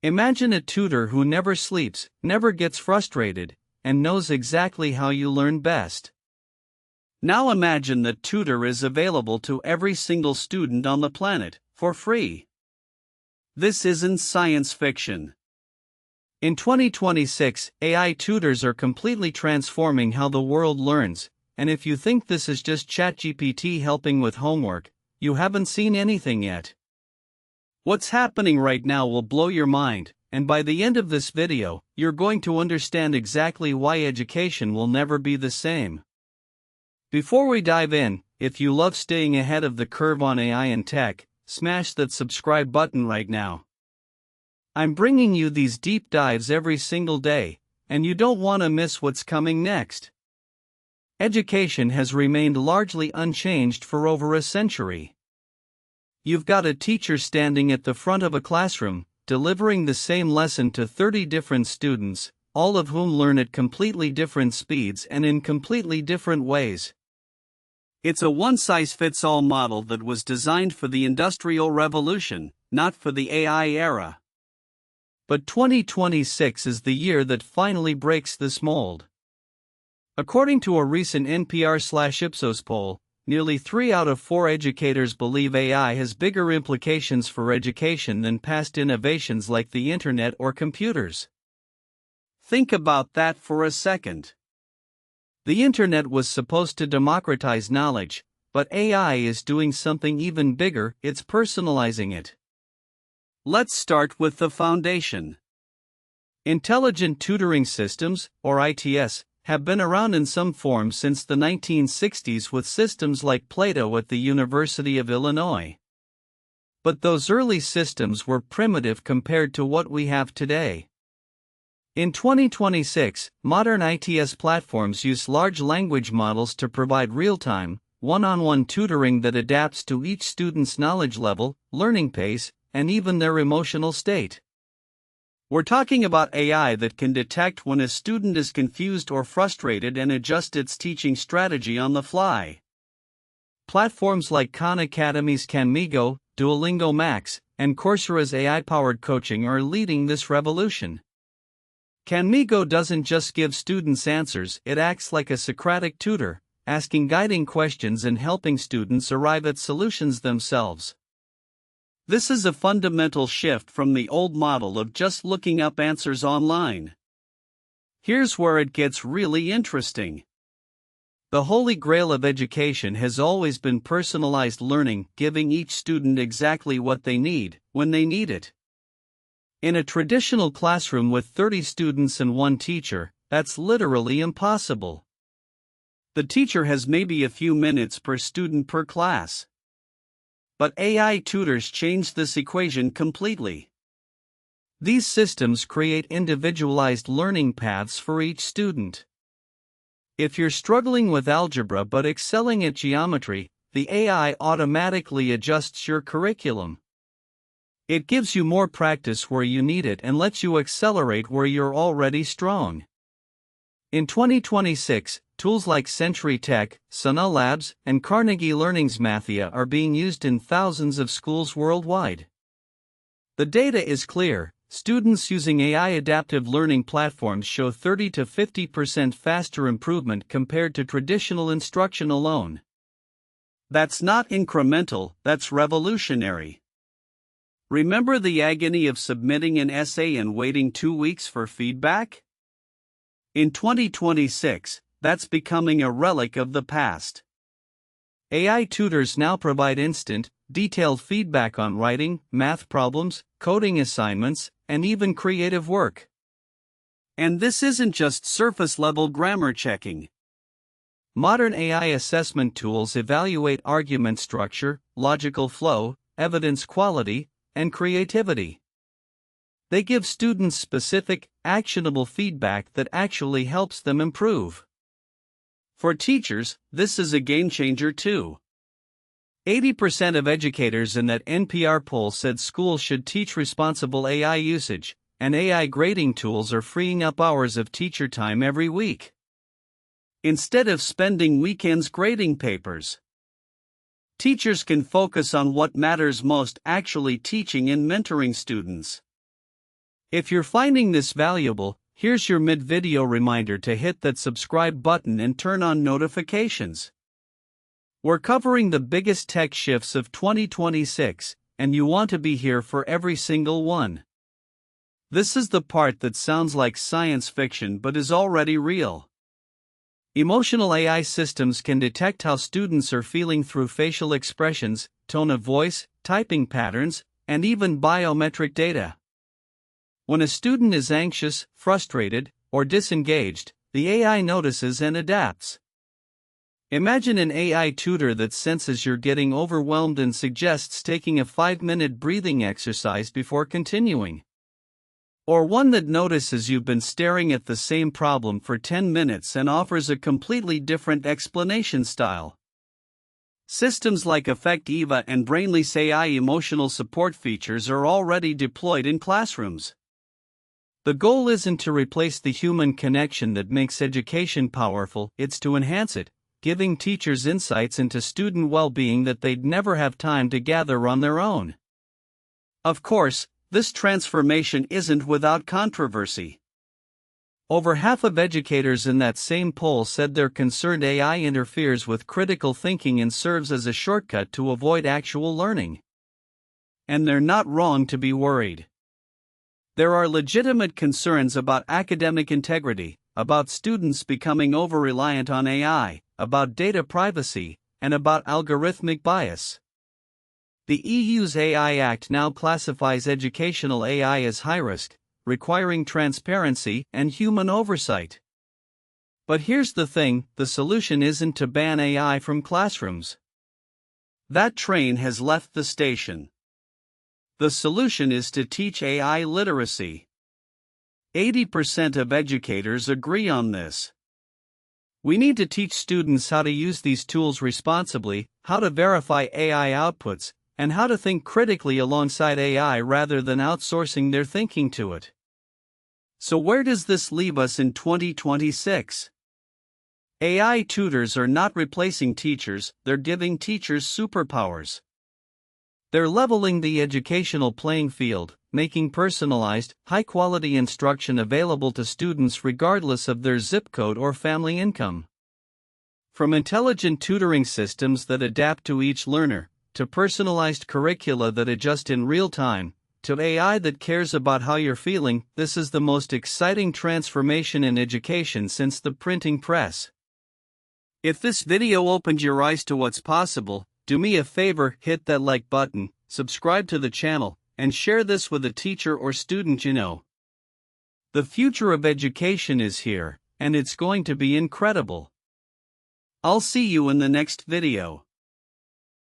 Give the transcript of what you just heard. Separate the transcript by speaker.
Speaker 1: Imagine a tutor who never sleeps, never gets frustrated, and knows exactly how you learn best. Now imagine that Tutor is available to every single student on the planet, for free. This isn't science fiction. In 2026, AI tutors are completely transforming how the world learns, and if you think this is just ChatGPT helping with homework, you haven't seen anything yet. What's happening right now will blow your mind, and by the end of this video, you're going to understand exactly why education will never be the same. Before we dive in, if you love staying ahead of the curve on AI and tech, smash that subscribe button right now. I'm bringing you these deep dives every single day, and you don't want to miss what's coming next. Education has remained largely unchanged for over a century. You've got a teacher standing at the front of a classroom, delivering the same lesson to 30 different students, all of whom learn at completely different speeds and in completely different ways. It's a one-size-fits-all model that was designed for the Industrial Revolution, not for the AI era. But 2026 is the year that finally breaks this mold. According to a recent NPR/Ipsos poll, nearly 3 out of 4 educators believe AI has bigger implications for education than past innovations like the internet or computers. Think about that for a second. The internet was supposed to democratize knowledge, but AI is doing something even bigger, it's personalizing it. Let's start with the foundation. Intelligent tutoring systems, or ITS, have been around in some form since the 1960s with systems like Plato at the University of Illinois. But those early systems were primitive compared to what we have today. In 2026, modern ITS platforms use large language models to provide real-time, one-on-one tutoring that adapts to each student's knowledge level, learning pace, and even their emotional state. We're talking about AI that can detect when a student is confused or frustrated and adjust its teaching strategy on the fly. Platforms like Khan Academy's Khanmigo, Duolingo Max, and Coursera's AI-powered coaching are leading this revolution. Khanmigo doesn't just give students answers, it acts like a Socratic tutor, asking guiding questions and helping students arrive at solutions themselves. This is a fundamental shift from the old model of just looking up answers online. Here's where it gets really interesting. The holy grail of education has always been personalized learning, giving each student exactly what they need, when they need it. In a traditional classroom with 30 students and one teacher, that's literally impossible. The teacher has maybe a few minutes per student per class. But AI tutors change this equation completely. These systems create individualized learning paths for each student. If you're struggling with algebra but excelling at geometry, the AI automatically adjusts your curriculum. It gives you more practice where you need it and lets you accelerate where you're already strong. In 2026, tools like Century Tech, Sana Labs, and Carnegie Learning's Mathia are being used in thousands of schools worldwide. The data is clear. Students using AI adaptive learning platforms show 30 to 50% faster improvement compared to traditional instruction alone. That's not incremental, that's revolutionary. Remember the agony of submitting an essay and waiting 2 weeks for feedback? In 2026, that's becoming a relic of the past. AI tutors now provide instant, detailed feedback on writing, math problems, coding assignments, and even creative work. And this isn't just surface-level grammar checking. Modern AI assessment tools evaluate argument structure, logical flow, evidence quality, and creativity. They give students specific, actionable feedback that actually helps them improve. For teachers, this is a game changer too. 80% of educators in that NPR poll said schools should teach responsible AI usage, and AI grading tools are freeing up hours of teacher time every week. Instead of spending weekends grading papers, teachers can focus on what matters most, actually teaching and mentoring students. If you're finding this valuable, here's your mid-video reminder to hit that subscribe button and turn on notifications. We're covering the biggest tech shifts of 2026, and you want to be here for every single one. This is the part that sounds like science fiction but is already real. Emotional AI systems can detect how students are feeling through facial expressions, tone of voice, typing patterns, and even biometric data. When a student is anxious, frustrated, or disengaged, the AI notices and adapts. Imagine an AI tutor that senses you're getting overwhelmed and suggests taking a 5-minute breathing exercise before continuing. Or one that notices you've been staring at the same problem for 10 minutes and offers a completely different explanation style. Systems like Effectiva and Brainly's AI emotional support features are already deployed in classrooms. The goal isn't to replace the human connection that makes education powerful, it's to enhance it, giving teachers insights into student well-being that they'd never have time to gather on their own. Of course, this transformation isn't without controversy. Over half of educators in that same poll said they're concerned AI interferes with critical thinking and serves as a shortcut to avoid actual learning. And they're not wrong to be worried. There are legitimate concerns about academic integrity, about students becoming over-reliant on AI, about data privacy, and about algorithmic bias. The EU's AI Act now classifies educational AI as high-risk, requiring transparency and human oversight. But here's the thing, the solution isn't to ban AI from classrooms. That train has left the station. The solution is to teach AI literacy. 80% of educators agree on this. We need to teach students how to use these tools responsibly, how to verify AI outputs, and how to think critically alongside AI rather than outsourcing their thinking to it. So where does this leave us in 2026? AI tutors are not replacing teachers, they're giving teachers superpowers. They're leveling the educational playing field, making personalized, high-quality instruction available to students regardless of their zip code or family income. From intelligent tutoring systems that adapt to each learner, to personalized curricula that adjust in real time, to AI that cares about how you're feeling, this is the most exciting transformation in education since the printing press. If this video opened your eyes to what's possible, do me a favor, hit that like button, subscribe to the channel, and share this with a teacher or student you know. The future of education is here, and it's going to be incredible. I'll see you in the next video.